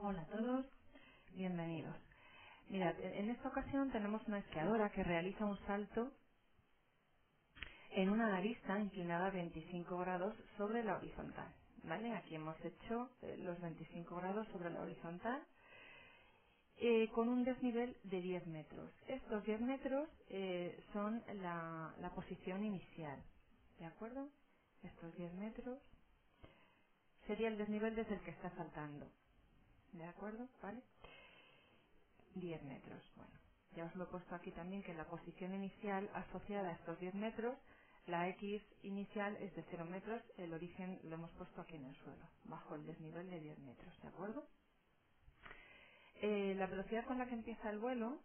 Hola a todos, bienvenidos. Mirad, en esta ocasión tenemos una esquiadora que realiza un salto en una arista inclinada a 25 grados sobre la horizontal. ¿Vale? Aquí hemos hecho los 25 grados sobre la horizontal con un desnivel de 10 metros. Estos 10 metros son la posición inicial. ¿De acuerdo? Estos 10 metros sería el desnivel desde el que está saltando. ¿De acuerdo? ¿Vale? 10 metros. Bueno, ya os lo he puesto aquí también que la posición inicial asociada a estos 10 metros, la X inicial es de 0 metros, el origen lo hemos puesto aquí en el suelo, bajo el desnivel de 10 metros, ¿de acuerdo? La velocidad con la que empieza el vuelo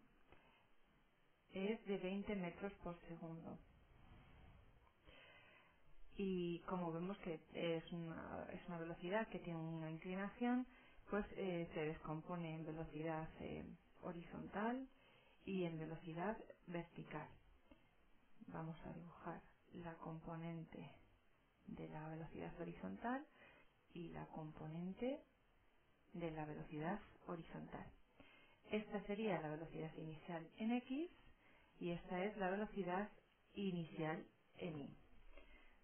es de 20 metros por segundo. Y como vemos que es una velocidad que tiene una inclinación, pues se descompone en velocidad horizontal y en velocidad vertical. Vamos a dibujar la componente de la velocidad horizontal y la componente de la velocidad horizontal. Esta sería la velocidad inicial en X y esta es la velocidad inicial en Y.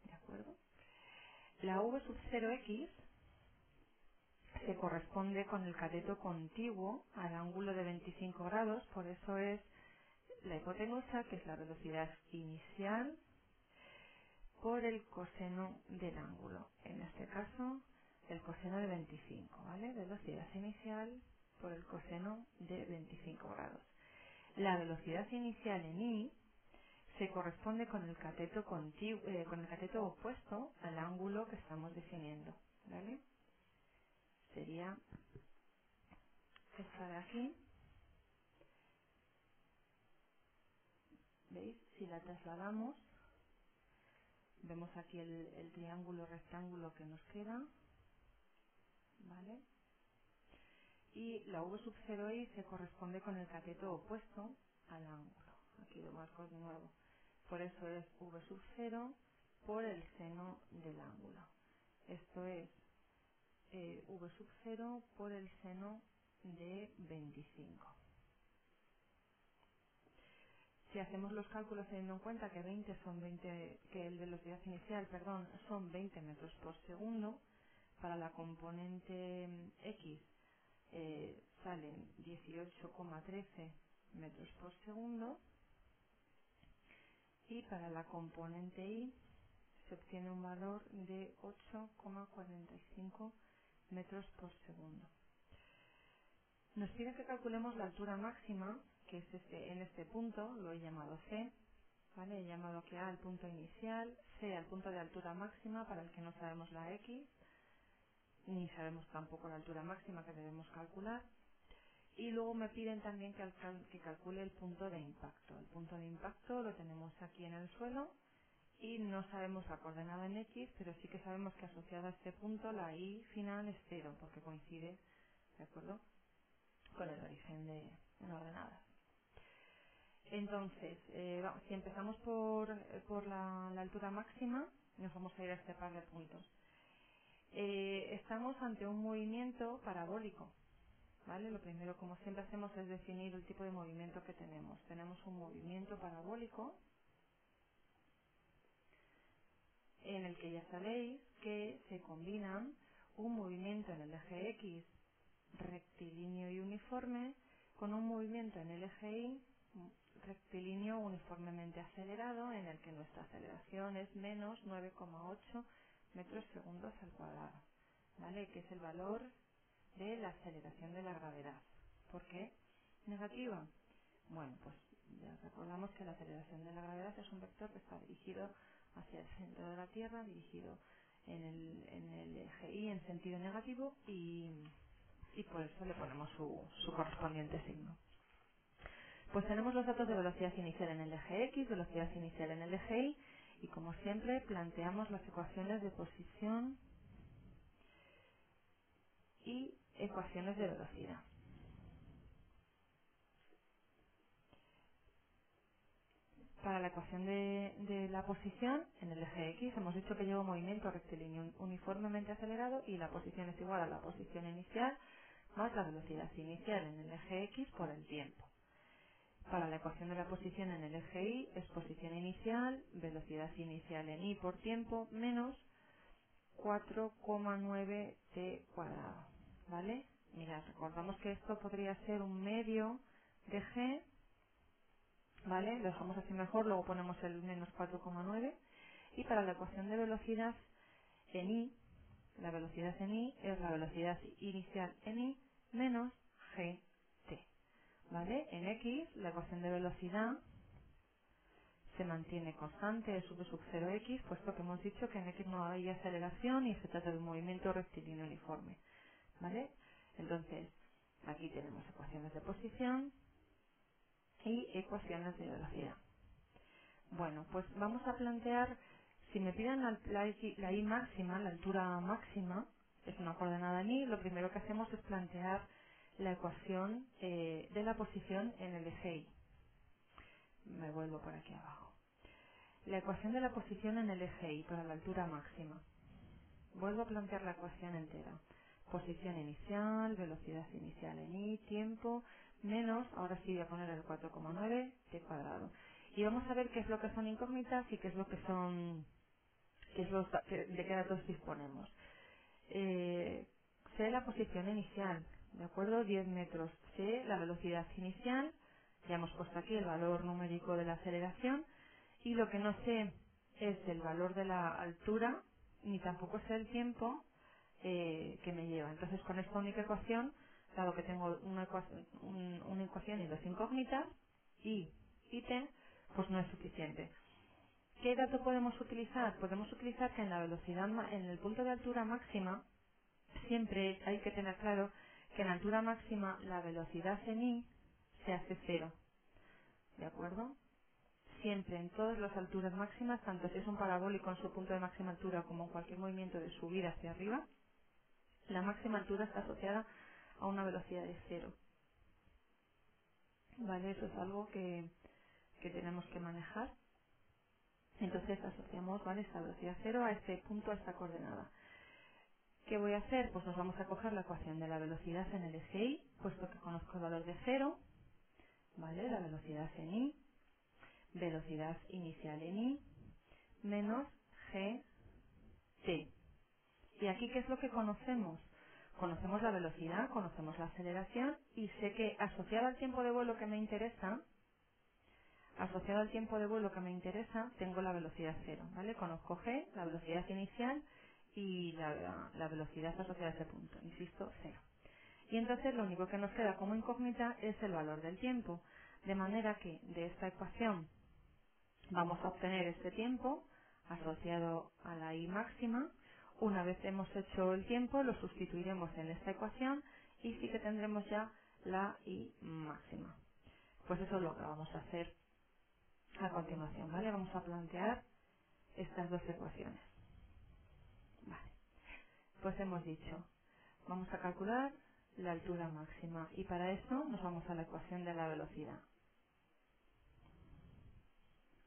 ¿De acuerdo? La v sub 0x se corresponde con el cateto contiguo al ángulo de 25 grados, por eso es la hipotenusa, que es la velocidad inicial, por el coseno del ángulo. En este caso, el coseno de 25, ¿vale? Velocidad inicial por el coseno de 25 grados. La velocidad inicial en Y se corresponde con el cateto con el cateto opuesto al ángulo que estamos definiendo, ¿vale? Sería esta de aquí. ¿Veis? Si la trasladamos, vemos aquí el triángulo rectángulo que nos queda, ¿vale? Y la v sub 0i se corresponde con el cateto opuesto al ángulo. Aquí lo marco de nuevo. Por eso es v sub 0 por el seno del ángulo. Esto es v sub 0 por el seno de 25. Si hacemos los cálculos teniendo en cuenta que que el velocidad inicial, perdón, son 20 metros por segundo, para la componente X salen 18,13 metros por segundo y para la componente Y se obtiene un valor de 8,45 metros por segundo. Nos pide que calculemos la altura máxima, que es en este punto, lo he llamado C, ¿vale? He llamado aquí A al punto inicial, C al punto de altura máxima para el que no sabemos la X, ni sabemos tampoco la altura máxima que debemos calcular. Y luego me piden también que calcule el punto de impacto. El punto de impacto lo tenemos aquí en el suelo y no sabemos la coordenada en X, pero sí que sabemos que asociada a este punto la Y final es 0, porque coincide, ¿de acuerdo?, con el origen en ordenadas. Entonces, si empezamos por la altura máxima, nos vamos a ir a este par de puntos. Estamos ante un movimiento parabólico, ¿vale? Lo primero, como siempre hacemos, es definir el tipo de movimiento que tenemos. Tenemos un movimiento parabólico en el que ya sabéis que se combinan un movimiento en el eje X rectilíneo y uniforme con un movimiento en el eje Y rectilíneo uniformemente acelerado, en el que nuestra aceleración es menos 9,8 metros segundos al cuadrado, ¿vale? Que es el valor de la aceleración de la gravedad. ¿Por qué negativa? Bueno, pues ya recordamos que la aceleración de la gravedad es un vector que está dirigido hacia el centro de la Tierra, dirigido en el eje Y en sentido negativo y por eso le ponemos su correspondiente signo. Pues tenemos los datos de velocidad inicial en el eje X, velocidad inicial en el eje Y, y como siempre planteamos las ecuaciones de posición y ecuaciones de velocidad. Para la ecuación de la posición en el eje X hemos dicho que lleva un movimiento rectilíneo uniformemente acelerado y la posición es igual a la posición inicial más la velocidad inicial en el eje X por el tiempo. Para la ecuación de la posición en el eje Y es posición inicial, velocidad inicial en Y por tiempo, menos 4,9 t cuadrado. ¿Vale? Mirad, recordamos que esto podría ser un medio de G, ¿vale? Lo dejamos así mejor, luego ponemos el menos 4,9. Y para la ecuación de velocidad en Y, la velocidad en Y es la velocidad inicial en Y menos gt. ¿Vale? En X, la ecuación de velocidad se mantiene constante, es v sub 0x, puesto que hemos dicho que en X no hay aceleración y se trata de un movimiento rectilíneo uniforme. ¿Vale? Entonces, aquí tenemos ecuaciones de posición y ecuaciones de velocidad. Bueno, pues vamos a plantear, si me piden la Y máxima, la altura máxima, es una coordenada en Y, lo primero que hacemos es plantear la ecuación de la posición en el eje Y. Me vuelvo por aquí abajo. La ecuación de la posición en el eje Y para la altura máxima. Vuelvo a plantear la ecuación entera. Posición inicial, velocidad inicial en Y, tiempo, menos, ahora sí voy a poner el 4,9 t cuadrado. Y vamos a ver qué es lo que son incógnitas y qué es lo que son, de qué datos disponemos. Sé la posición inicial, ¿de acuerdo? 10 metros. Sé la velocidad inicial, ya hemos puesto aquí el valor numérico de la aceleración, y lo que no sé es el valor de la altura, ni tampoco sé el tiempo que me lleva. Entonces, con esta única ecuación, dado que tengo una ecuación y dos incógnitas, y t, pues no es suficiente. ¿Qué dato podemos utilizar? Podemos utilizar que en la velocidad, en el punto de altura máxima, siempre hay que tener claro que en altura máxima la velocidad en Y se hace cero. ¿De acuerdo? Siempre, en todas las alturas máximas, tanto si es un parabólico en su punto de máxima altura como en cualquier movimiento de subida hacia arriba, la máxima altura está asociada a una velocidad de cero. ¿Vale? Eso es algo que tenemos que manejar. Entonces asociamos, ¿vale?, esta velocidad cero a este punto, a esta coordenada. ¿Qué voy a hacer? Pues nos vamos a coger la ecuación de la velocidad en el eje Y, puesto que conozco el valor de cero, ¿vale? La velocidad en Y, velocidad inicial en Y, menos gt. ¿Y aquí qué es lo que conocemos? Conocemos la velocidad, conocemos la aceleración y sé que asociado al tiempo de vuelo que me interesa, tengo la velocidad cero, ¿vale? Conozco g, la velocidad inicial y la velocidad asociada a ese punto, insisto, cero. Y entonces lo único que nos queda como incógnita es el valor del tiempo, de manera que de esta ecuación vamos a obtener este tiempo asociado a la Y máxima. Una vez hemos hecho el tiempo, lo sustituiremos en esta ecuación y sí que tendremos ya la Y máxima. Pues eso es lo que vamos a hacer a continuación, ¿vale? Vamos a plantear estas dos ecuaciones. Vale. Pues hemos dicho, vamos a calcular la altura máxima y para eso nos vamos a la ecuación de la velocidad,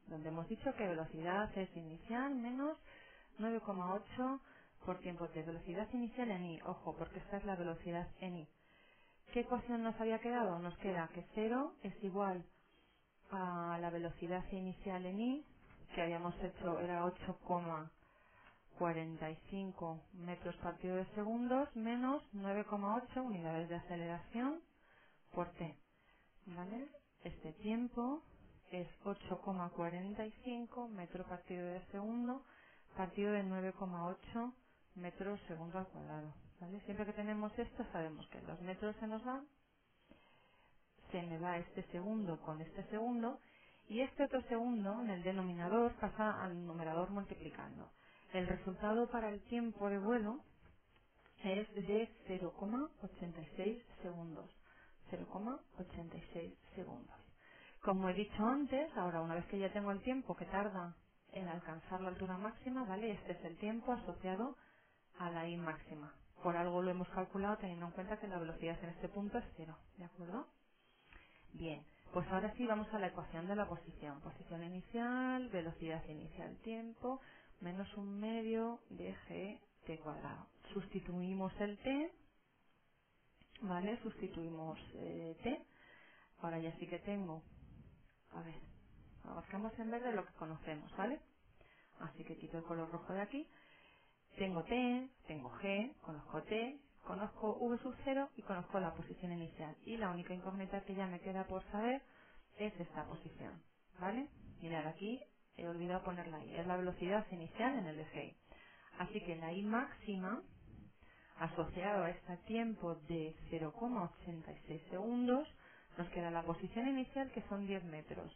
donde hemos dicho que velocidad es inicial menos 9,8 por tiempo de velocidad inicial en Y. Ojo, porque esta es la velocidad en Y. ¿Qué ecuación nos había quedado? Nos queda que 0 es igual a la velocidad inicial en Y, que habíamos hecho era 8,45 metros partido de segundos, menos 9,8 unidades de aceleración por t. ¿Vale? Este tiempo es 8,45 metros partido de segundo, partido de 9,8 metros segundo al cuadrado. ¿Vale? Siempre que tenemos esto sabemos que los metros se nos van, se me va este segundo con este segundo, y este otro segundo en el denominador pasa al numerador multiplicando. El resultado para el tiempo de vuelo es de 0,86 segundos. 0,86 segundos. Como he dicho antes, ahora una vez que ya tengo el tiempo que tarda en alcanzar la altura máxima, ¿vale? Este es el tiempo asociado a la Y máxima. Por algo lo hemos calculado teniendo en cuenta que la velocidad en este punto es cero, ¿de acuerdo? Bien, pues ahora sí vamos a la ecuación de la posición. Posición inicial, velocidad inicial, tiempo, menos un medio de gt cuadrado. Sustituimos el t, ¿vale? Sustituimos T. Ahora ya sí que tengo, a ver, abarcamos en verde lo que conocemos, ¿vale? Así que quito el color rojo de aquí. Tengo T, tengo G, conozco T, conozco V sub 0 y conozco la posición inicial. Y la única incógnita que ya me queda por saber es esta posición, ¿vale? Mirad, aquí he olvidado poner la I, es la velocidad inicial en el eje Y. Así que la I máxima, asociado a este tiempo de 0,86 segundos, nos queda la posición inicial, que son 10 metros,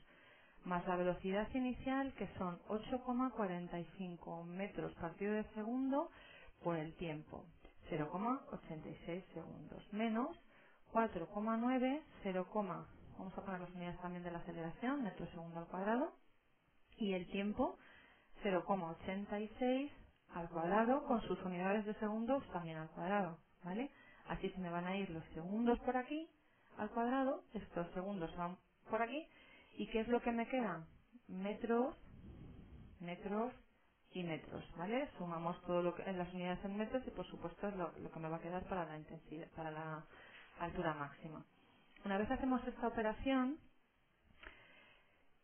más la velocidad inicial, que son 8,45 metros partido de segundo por el tiempo, 0,86 segundos, menos 4,9, 0, vamos a poner las unidades también de la aceleración, metro segundo al cuadrado, y el tiempo 0,86 al cuadrado con sus unidades de segundos también al cuadrado, ¿vale? Así se me van a ir los segundos por aquí al cuadrado, estos segundos van por aquí, ¿y qué es lo que me queda? Metros, metros y metros, ¿vale? Sumamos todo lo que en las unidades en metros y por supuesto es lo que me va a quedar para la intensidad, para la altura máxima. Una vez hacemos esta operación,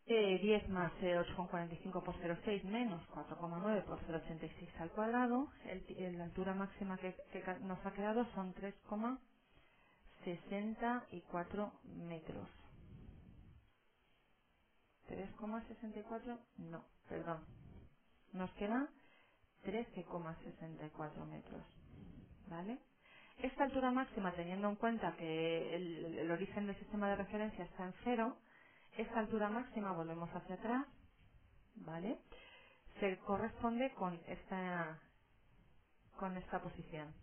10 más 8,45 por 0,6 menos 4,9 por 0,86 al cuadrado, la altura máxima que nos ha quedado son 3,64 metros. 3,64, no, perdón. Nos quedan 13,64 metros, ¿vale? Esta altura máxima, teniendo en cuenta que el origen del sistema de referencia está en 0, esta altura máxima, volvemos hacia atrás, ¿vale? Se corresponde con esta posición,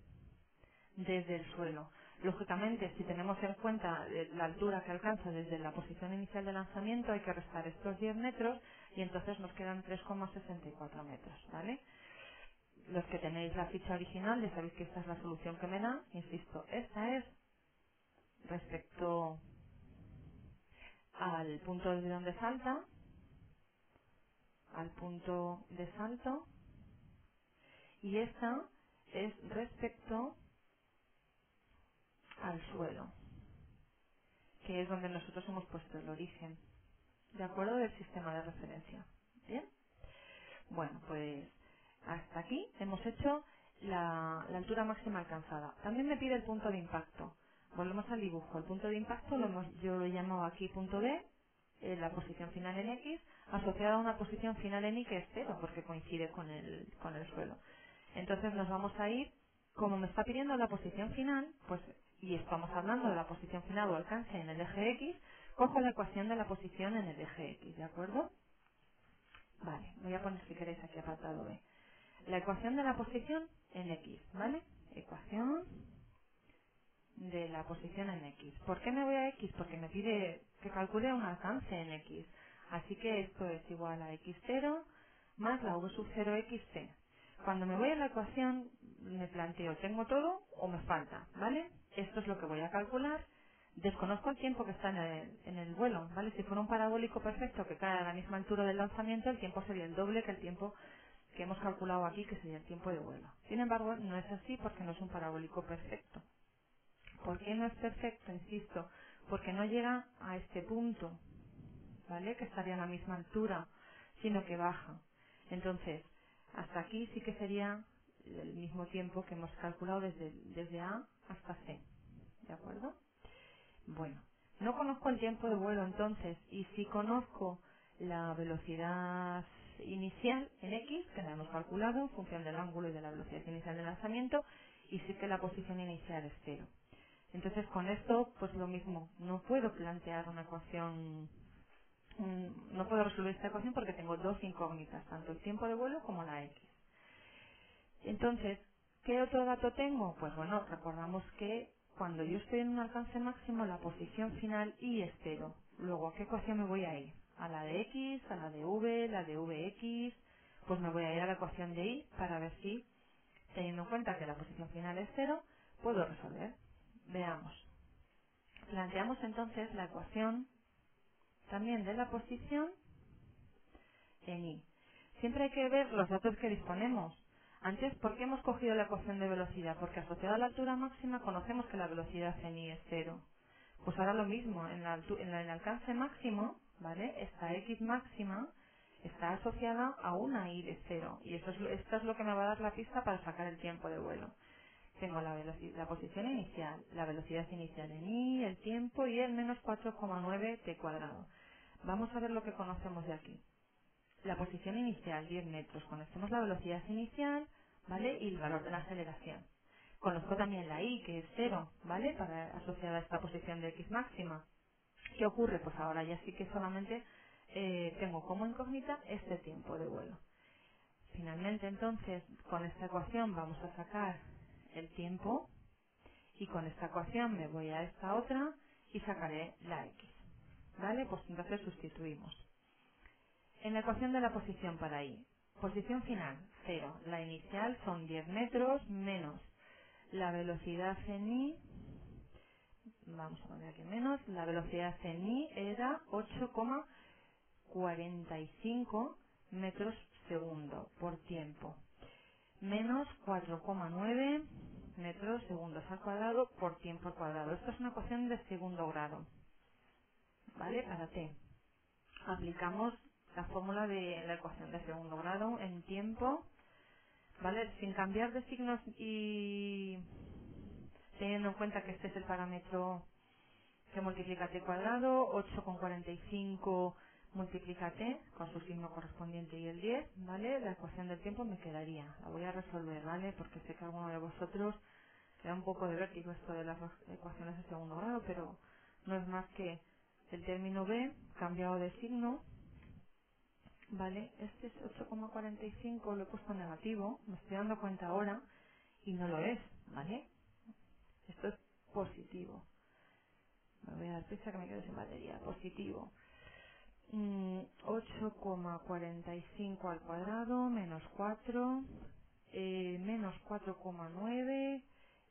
desde el suelo. Lógicamente, si tenemos en cuenta la altura que alcanza desde la posición inicial de lanzamiento, hay que restar estos 10 metros y entonces nos quedan 3,64 metros, ¿vale? Los que tenéis la ficha original, ya sabéis que esta es la solución que me da. Insisto, esta es respecto al punto de donde salta, al punto de salto, y esta es respecto al suelo, que es donde nosotros hemos puesto el origen, de acuerdo, del sistema de referencia. ¿Bien? Bueno, pues hasta aquí hemos hecho la altura máxima alcanzada. También me pide el punto de impacto. Volvemos al dibujo. El punto de impacto yo lo he llamado aquí punto D, la posición final en X, asociada a una posición final en Y que es 0, porque coincide con el suelo. Entonces nos vamos a ir, como me está pidiendo la posición final, pues, y estamos hablando de la posición final o alcance en el eje X, cojo la ecuación de la posición en el eje X, ¿de acuerdo? Vale, voy a poner si queréis aquí apartado B. La ecuación de la posición en X, ¿vale? Ecuación de la posición en X. ¿Por qué me voy a X? Porque me pide que calcule un alcance en X. Así que esto es igual a X0 más la V sub 0XT. Cuando me voy a la ecuación, me planteo, ¿tengo todo o me falta? ¿Vale? Esto es lo que voy a calcular. Desconozco el tiempo que está en el vuelo, ¿vale? Si fuera un parabólico perfecto que cae a la misma altura del lanzamiento, el tiempo sería el doble que el tiempo que hemos calculado aquí, que sería el tiempo de vuelo. Sin embargo, no es así porque no es un parabólico perfecto. ¿Por qué no es perfecto? Insisto, porque no llega a este punto, ¿vale? Que estaría a la misma altura, sino que baja. Entonces, hasta aquí sí que sería el mismo tiempo que hemos calculado desde A hasta C, ¿de acuerdo? Bueno, no conozco el tiempo de vuelo entonces, y sí conozco la velocidad inicial en X, que la hemos calculado en función del ángulo y de la velocidad inicial del lanzamiento, y sí que la posición inicial es 0. Entonces con esto, pues lo mismo, no puedo plantear una ecuación, no puedo resolver esta ecuación porque tengo dos incógnitas, tanto el tiempo de vuelo como la X. Entonces, ¿qué otro dato tengo? Pues bueno, recordamos que cuando yo estoy en un alcance máximo, la posición final Y es 0. Luego, ¿a qué ecuación me voy a ir? ¿A la de X, a la de V, la de Vx? Pues me voy a ir a la ecuación de Y para ver si, teniendo en cuenta que la posición final es 0, puedo resolver. Veamos. Planteamos entonces la ecuación también de la posición en Y. Siempre hay que ver los datos que disponemos. Antes, ¿por qué hemos cogido la ecuación de velocidad? Porque asociada a la altura máxima conocemos que la velocidad en i es cero. Pues ahora lo mismo, en el alcance máximo, ¿vale? Esta x máxima está asociada a una i de cero. Y esto es lo que me va a dar la pista para sacar el tiempo de vuelo. Tengo la posición inicial, la velocidad inicial en i, el tiempo y el menos 4,9 t cuadrado. Vamos a ver lo que conocemos de aquí. La posición inicial, 10 metros. Conocemos la velocidad inicial, ¿vale? Y el valor de la aceleración. Conozco también la i, que es cero, ¿vale? Asociada a esta posición de x máxima. ¿Qué ocurre? Pues ahora ya sí que solamente tengo como incógnita este tiempo de vuelo. Finalmente, entonces, con esta ecuación vamos a sacar el tiempo y con esta ecuación me voy a esta otra y sacaré la x. ¿Vale? Pues entonces sustituimos. En la ecuación de la posición para i, posición final, 0. La inicial son 10 metros menos la velocidad en i, vamos a poner aquí menos, la velocidad en i era 8,45 metros segundo por tiempo, menos 4,9 metros segundos al cuadrado por tiempo al cuadrado. Esto es una ecuación de segundo grado, ¿vale? Para t. Aplicamos la fórmula de la ecuación de segundo grado en tiempo, ¿vale? Sin cambiar de signos y teniendo en cuenta que este es el parámetro que multiplica t cuadrado, 8,45 multiplica t con su signo correspondiente y el 10, ¿vale? La ecuación del tiempo me quedaría. La voy a resolver, ¿vale? Porque sé que a alguno de vosotros le da un poco de vértigo esto de las ecuaciones de segundo grado, pero no es más que el término b cambiado de signo. Vale, este es 8,45, lo he puesto negativo, me estoy dando cuenta ahora y no lo es, ¿vale? Esto es positivo. Me voy a dar prisa que me quedo sin batería. Positivo. 8,45 al cuadrado menos 4, menos 4,9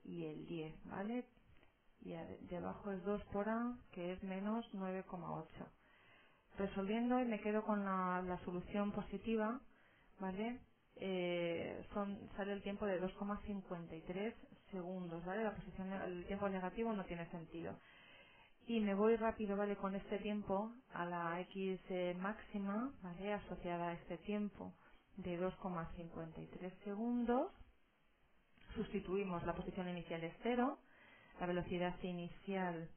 y el 10, ¿vale? Y debajo es 2 por a, que es menos 9,8. Resolviendo y me quedo con la solución positiva, ¿vale? Sale el tiempo de 2,53 segundos, ¿vale? El tiempo negativo no tiene sentido. Y me voy rápido, ¿vale? Con este tiempo a la x máxima, ¿vale? Asociada a este tiempo de 2,53 segundos. Sustituimos la posición inicial es cero, la velocidad inicial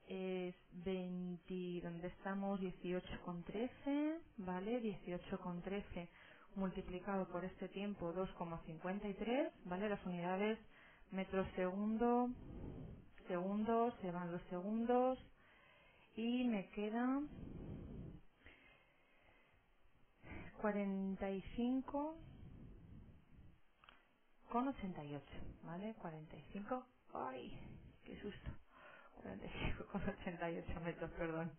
es 20, donde estamos 18,13, ¿vale? 18,13 multiplicado por este tiempo 2,53, ¿vale? Las unidades metros segundo, segundos, se van los segundos y me queda 45,88, ¿vale? 45, ¡ay! ¡Qué susto! 45,88 metros, perdón.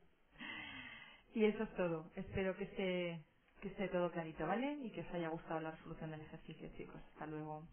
Y eso es todo. Espero que esté todo clarito, ¿vale? Y que os haya gustado la resolución del ejercicio, chicos. Hasta luego.